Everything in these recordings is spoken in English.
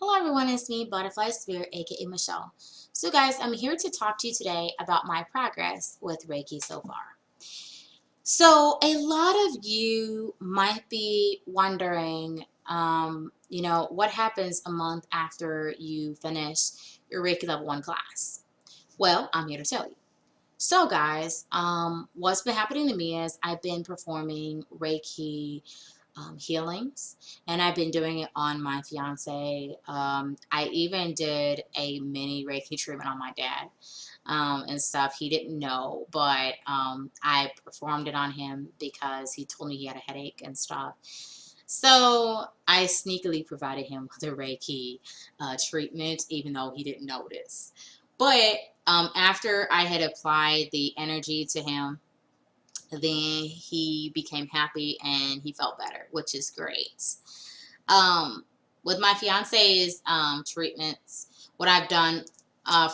Hello everyone, it's me, Butterfly Spirit, aka Michelle. So guys, I'm here to talk to you today about my progress with Reiki so far. So a lot of you might be wondering, what happens a month after you finish your Reiki level 1 class? Well, I'm here to tell you. So guys, what's been happening to me is I've been performing Reiki healings, and I've been doing it on my fiance. I even did a mini Reiki treatment on my dad and stuff. He didn't know, but I performed it on him because he told me he had a headache and stuff. So I sneakily provided him with a Reiki treatment, even though he didn't notice. But after I had applied the energy to him, then he became happy and he felt better, which is great. Um, with my fiance's treatments, what I've done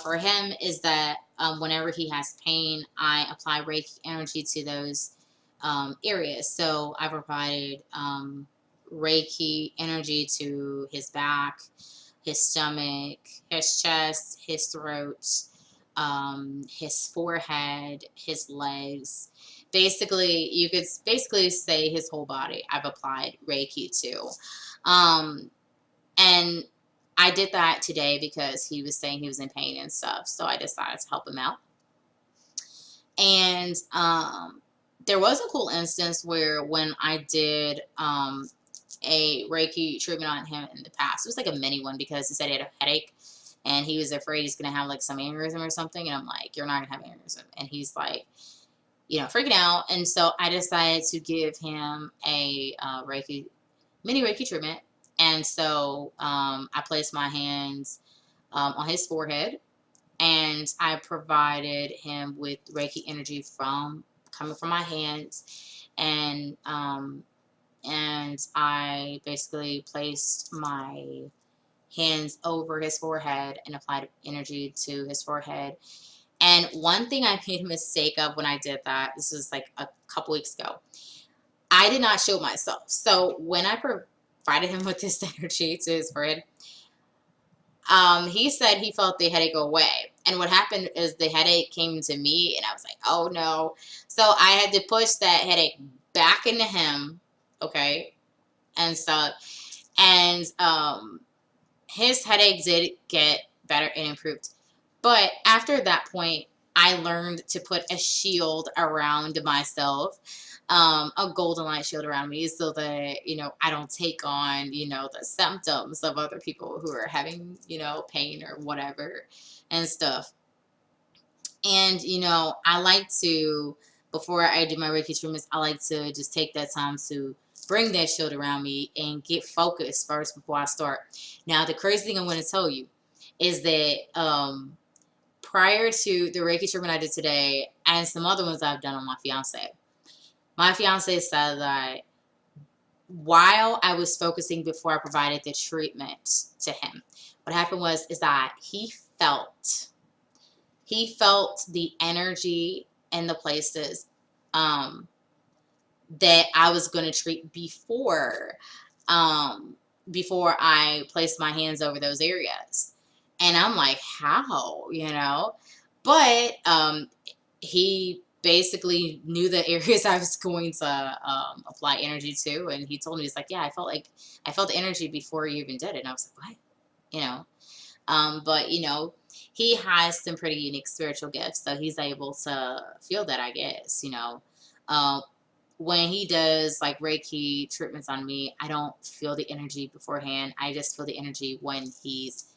for him is that whenever he has pain, I apply Reiki energy to those areas. So I provided Reiki energy to his back, his stomach, his chest, his throat, his forehead, his legs. Basically, you could basically say his whole body I've applied Reiki to. And I did that today because he was saying he was in pain and stuff. So I decided to help him out. And there was a cool instance where when I did a Reiki treatment on him in the past, it was like a mini one because he said he had a headache and he was afraid he's going to have like some aneurysm or something. And I'm like, you're not going to have an aneurysm. And he's like, freaking out. And so I decided to give him a mini Reiki treatment. And so I placed my hands on his forehead, and I provided him with Reiki energy coming from my hands, and I basically placed my hands over his forehead and applied energy to his forehead. And one thing I made a mistake of when I did that, this was like a couple weeks ago, I did not show myself. So when I provided him with this energy to his forehead, he said he felt the headache go away. And what happened is the headache came to me, and I was like, oh no. So I had to push that headache back into him, okay, and stuff. And his headache did get better and improved. But after that point, I learned to put a shield around myself, a golden light shield around me, so that, I don't take on, the symptoms of other people who are having, pain or whatever and stuff. And, I like to, before I do my Reiki treatments, I like to just take that time to bring that shield around me and get focused first before I start. Now, the crazy thing I'm going to tell you is that prior to the Reiki treatment I did today and some other ones I've done on my fiance said that while I was focusing before I provided the treatment to him, what happened is that he felt the energy in the places that I was going to treat before I placed my hands over those areas. And I'm like, how, But he basically knew the areas I was going to apply energy to. And he told me, he's like, yeah, I felt the energy before you even did it. And I was like, what? But, he has some pretty unique spiritual gifts. So he's able to feel that, I guess, when he does like Reiki treatments on me, I don't feel the energy beforehand. I just feel the energy when he's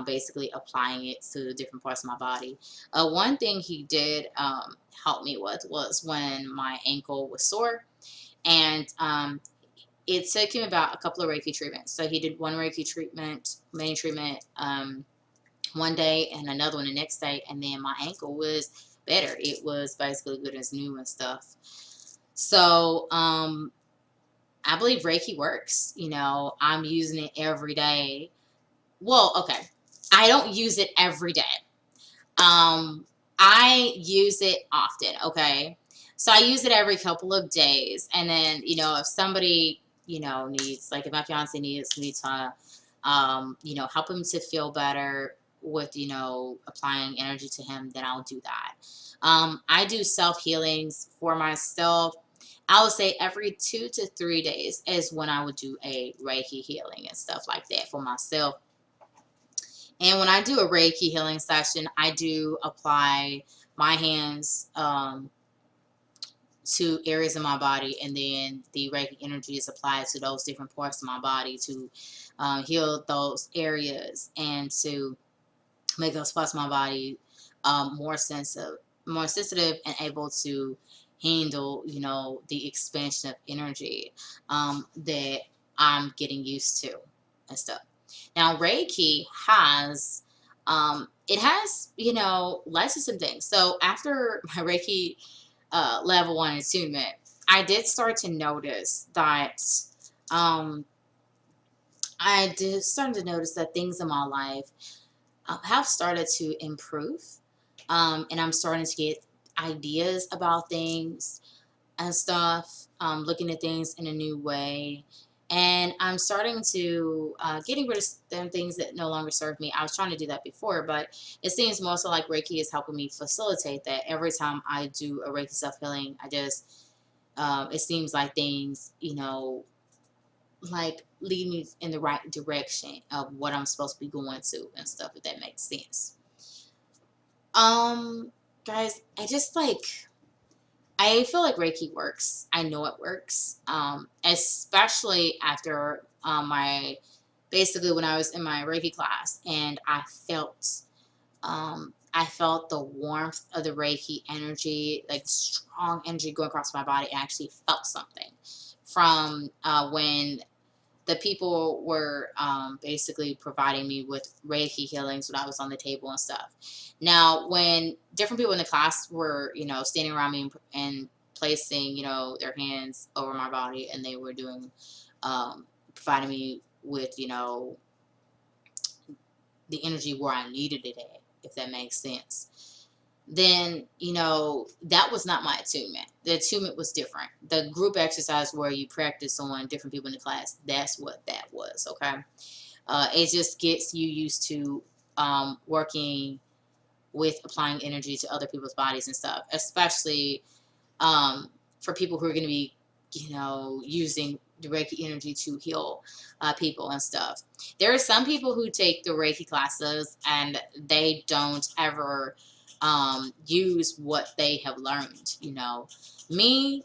basically applying it to different parts of my body. One thing he did help me with was when my ankle was sore, and it took him about a couple of Reiki treatments. So he did one Reiki treatment, main treatment, one day and another one the next day, and then my ankle was better. It was basically good as new and stuff. So I believe Reiki works. I'm using it every day. Well, okay, I don't use it every day. I use it often, okay? So I use it every couple of days. And then, if somebody, needs, like if my fiance needs me to you know, help him to feel better with, you know, applying energy to him, then I'll do that. I do self healings for myself. I would say every 2 to 3 days is when I would do a Reiki healing and stuff like that for myself. And when I do a Reiki healing session, I do apply my hands to areas of my body, and then the Reiki energy is applied to those different parts of my body to heal those areas and to make those parts of my body more sensitive and able to handle, you know, the expansion of energy that I'm getting used to and stuff. Now, Reiki has, it has, you know, led to some things. So after my Reiki level 1 attunement, I did start to notice that, um, I did started to notice that things in my life have started to improve. And I'm starting to get ideas about things and stuff, looking at things in a new way. And I'm starting to getting rid of them things that no longer serve me. I was trying to do that before, but it seems more so like Reiki is helping me facilitate that. Every time I do a Reiki self healing, I just it seems like things, you know, like lead me in the right direction of what I'm supposed to be going to and stuff. If that makes sense. Um, guys, I feel like Reiki works. I know it works. Especially after my basically when I was in my Reiki class and I felt the warmth of the Reiki energy, like strong energy going across my body. I actually felt something from when the people were basically providing me with Reiki healings when I was on the table and stuff. Now, when different people in the class were, you know, standing around me and placing, you know, their hands over my body, and they were doing, providing me with, you know, the energy where I needed it at, if that makes sense, then, you know, that was not my attunement. The attunement was different. The group exercise where you practice on different people in the class, that's what that was, okay? It just gets you used to working with applying energy to other people's bodies and stuff, especially for people who are going to be, you know, using the Reiki energy to heal people and stuff. There are some people who take the Reiki classes and they don't ever use what they have learned. You know, me,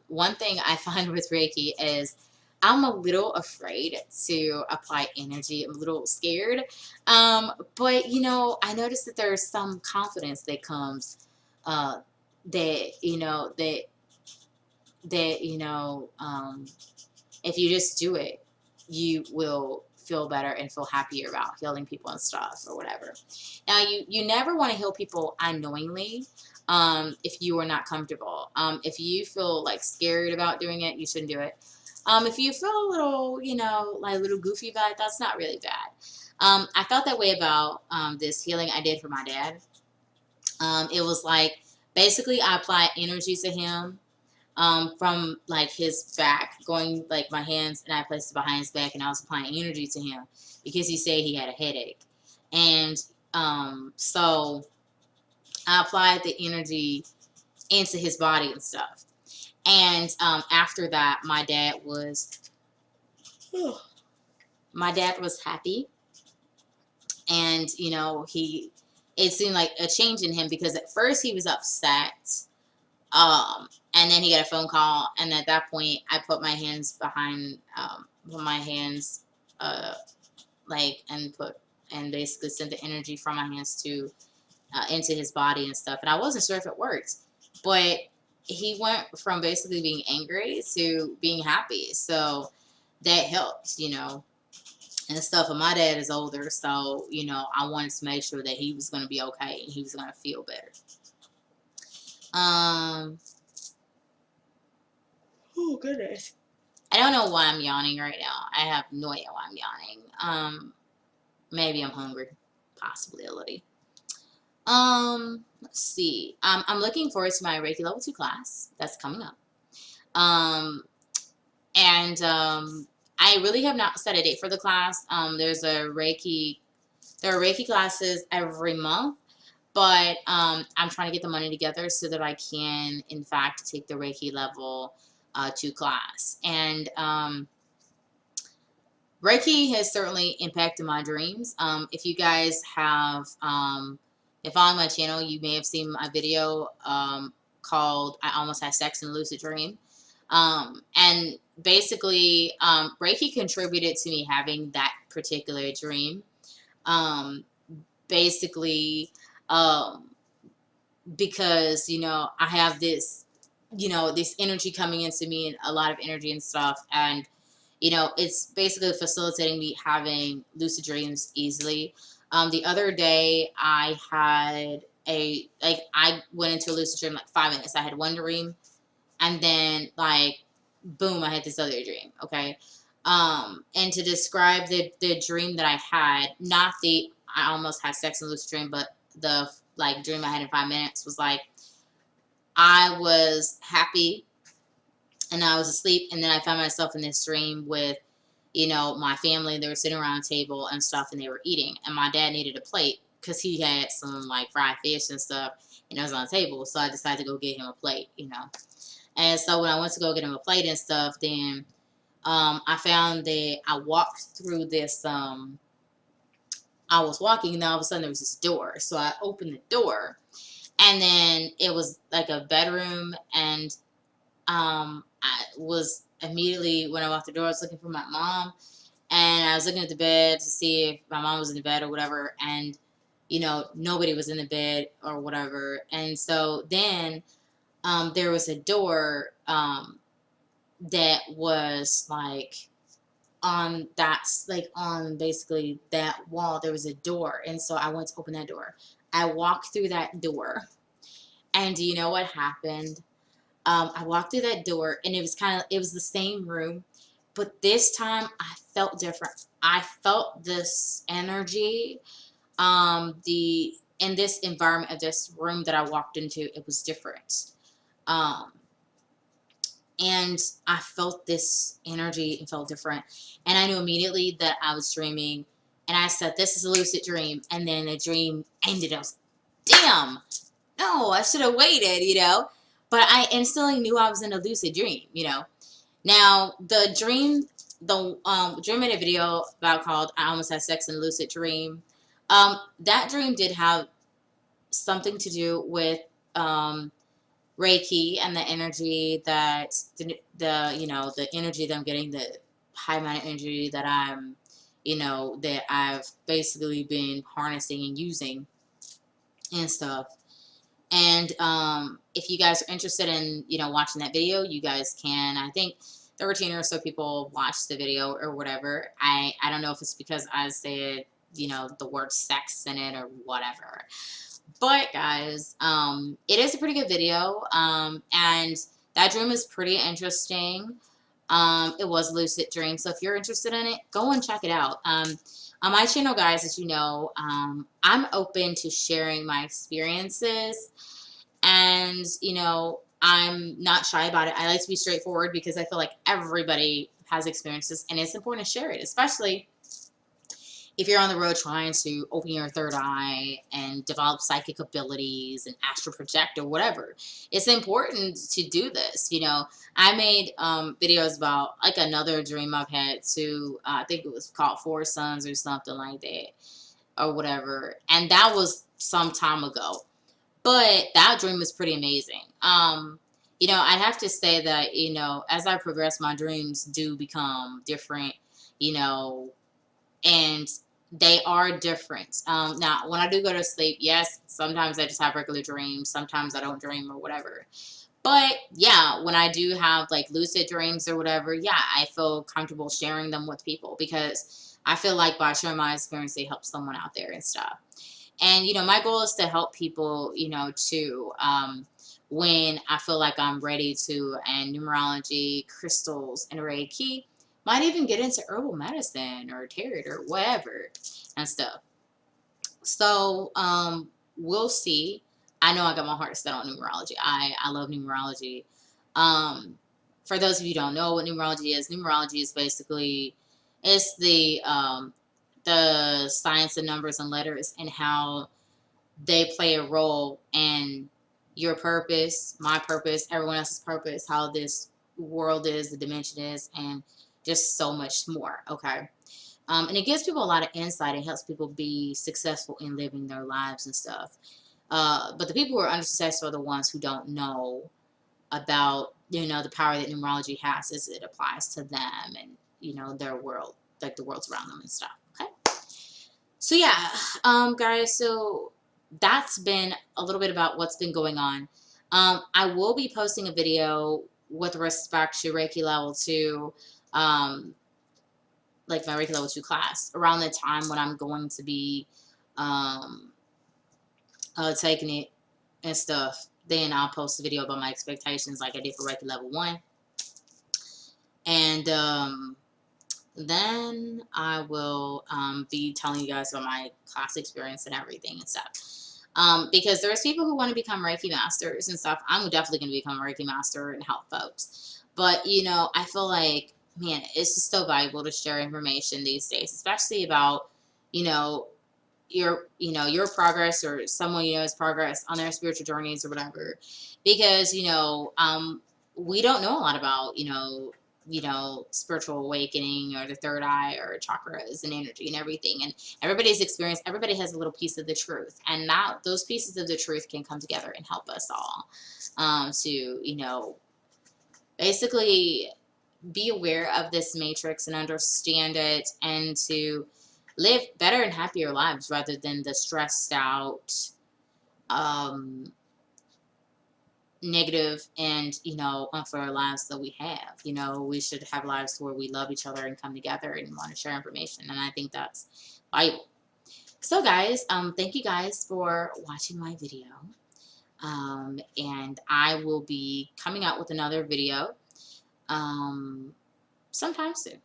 one thing I find with Reiki is I'm a little afraid to apply energy. I'm a little scared. But, you know, I noticed that there's some confidence that comes that, you know, if you just do it, you will feel better and feel happier about healing people and stuff or whatever. Now, you never want to heal people unknowingly if you are not comfortable. If you feel like scared about doing it, you shouldn't do it. If you feel a little, you know, like a little goofy about it, that's not really bad. I felt that way about this healing I did for my dad. It was like basically I applied energy to him from like his back, going like my hands, and I placed it behind his back, and I was applying energy to him because he said he had a headache, and so I applied the energy into his body and stuff. And after that, my dad was happy, and you know it seemed like a change in him because at first he was upset. And then he got a phone call, and at that point, I put my hands behind, put my hands, uh, like, and basically sent the energy from my hands to, into his body and stuff. And I wasn't sure if it worked, but he went from basically being angry to being happy. So that helped, you know, and stuff. And my dad is older, so, you know, I wanted to make sure that he was going to be okay and he was going to feel better. Oh goodness. I don't know why I'm yawning right now. I have no idea why I'm yawning. Maybe I'm hungry. Possibly a little. Let's see. I'm looking forward to my Reiki Level 2 class. That's coming up. And I really have not set a date for the class. There are Reiki classes every month, but I'm trying to get the money together so that I can, in fact, take the Reiki level 2 class. And Reiki has certainly impacted my dreams. If you guys have if on my channel, you may have seen my video called "I Almost Had Sex in a Lucid Dream," and basically, Reiki contributed to me having that particular dream. Um, basically, um, because I have this this energy coming into me, and a lot of energy and stuff, and it's basically facilitating me having lucid dreams easily. The other day I went into a lucid dream like 5 minutes. I had one dream, and then like boom, I had this other dream. Okay. And to describe the dream that I had, not the I almost had sex in a lucid dream, but the like dream I had in 5 minutes was like I was happy and I was asleep, and then I found myself in this dream with my family. They were sitting around a table and stuff, and they were eating, and my dad needed a plate because he had some like fried fish and stuff, and it was on the table. So I decided to go get him a plate. And so when I went to go get him a plate and stuff, then I found that I walked through this. I was walking, and then all of a sudden there was this door. So I opened the door, and then it was like a bedroom, and I was immediately, when I walked the door, I was looking for my mom, and I was looking at the bed to see if my mom was in the bed or whatever, and nobody was in the bed or whatever. And so then there was a door that was on basically that wall. There was a door, and so I went to open that door. I walked through that door, and do you know what happened? I walked through that door, and it was the same room, but this time I felt different. I felt this energy. In this environment of this room that I walked into, it was different. Um, and I felt this energy and felt different. And I knew immediately that I was dreaming. And I said, "This is a lucid dream." And then the dream ended. I was, damn, no, I should have waited. But I instantly knew I was in a lucid dream. Now, dream in a video about called "I Almost Had Sex in a Lucid Dream." That dream did have something to do with Reiki and the energy that the energy that I'm getting, the high amount of energy that that I've basically been harnessing and using and stuff. And if you guys are interested in watching that video, you guys can. I think 13 or so people watched the video or whatever. I don't know if it's because I said the word sex in it or whatever. But guys, it is a pretty good video, and that dream is pretty interesting. It was a lucid dream, so if you're interested in it, go and check it out. On my channel, guys, as you know, I'm open to sharing my experiences, and I'm not shy about it. I like to be straightforward because I feel like everybody has experiences, and it's important to share it, especially if you're on the road trying to open your third eye and develop psychic abilities and astral project or whatever. It's important to do this. I made videos about like another dream I've had too. I think it was called Four Sons or something like that or whatever. And that was some time ago. But that dream was pretty amazing. I'd have to say that, as I progress, my dreams do become different, and they are different. Now, when I do go to sleep, yes, sometimes I just have regular dreams. Sometimes I don't dream or whatever. But yeah, when I do have like lucid dreams or whatever, yeah, I feel comfortable sharing them with people because I feel like by sharing my experience, they help someone out there and stuff. And, my goal is to help people, too, when I feel like I'm ready to, and numerology, crystals, and Reiki. Might even get into herbal medicine or tarot or whatever and stuff. So, we'll see. I know I got my heart set on numerology. I love numerology. for those of you who don't know what numerology is basically, it's the science of numbers and letters and how they play a role in your purpose, my purpose, everyone else's purpose, how this world is, the dimension is, and just so much more. Okay. And it gives people a lot of insight. It helps people be successful in living their lives and stuff. But the people who are unsuccessful are the ones who don't know about, the power that numerology has as it applies to them and, their world, like the worlds around them and stuff. Okay. So yeah, guys, so that's been a little bit about what's been going on. I will be posting a video with respect to Reiki level 2, like my Reiki level 2 class, around the time when I'm going to be taking it and stuff. Then I'll post a video about my expectations like I did for Reiki level 1. And then I will be telling you guys about my class experience and everything and stuff. Because there's people who want to become Reiki masters and stuff. I'm definitely going to become a Reiki master and help folks. But, I feel like, man, it's just so valuable to share information these days, especially about, your progress or someone you know's progress on their spiritual journeys or whatever. Because, we don't know a lot about, spiritual awakening or the third eye or chakras and energy and everything. And everybody's experience, everybody has a little piece of the truth. And now those pieces of the truth can come together and help us all to, basically be aware of this matrix and understand it and to live better and happier lives rather than the stressed out, negative and unfair lives that we have. We should have lives where we love each other and come together and want to share information, and I think that's valuable. So guys, thank you guys for watching my video, and I will be coming out with another video sometime soon.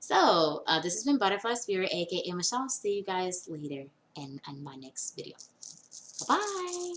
So this has been Butterfly Spirit, aka Michelle. See you guys later in my next video. Bye bye.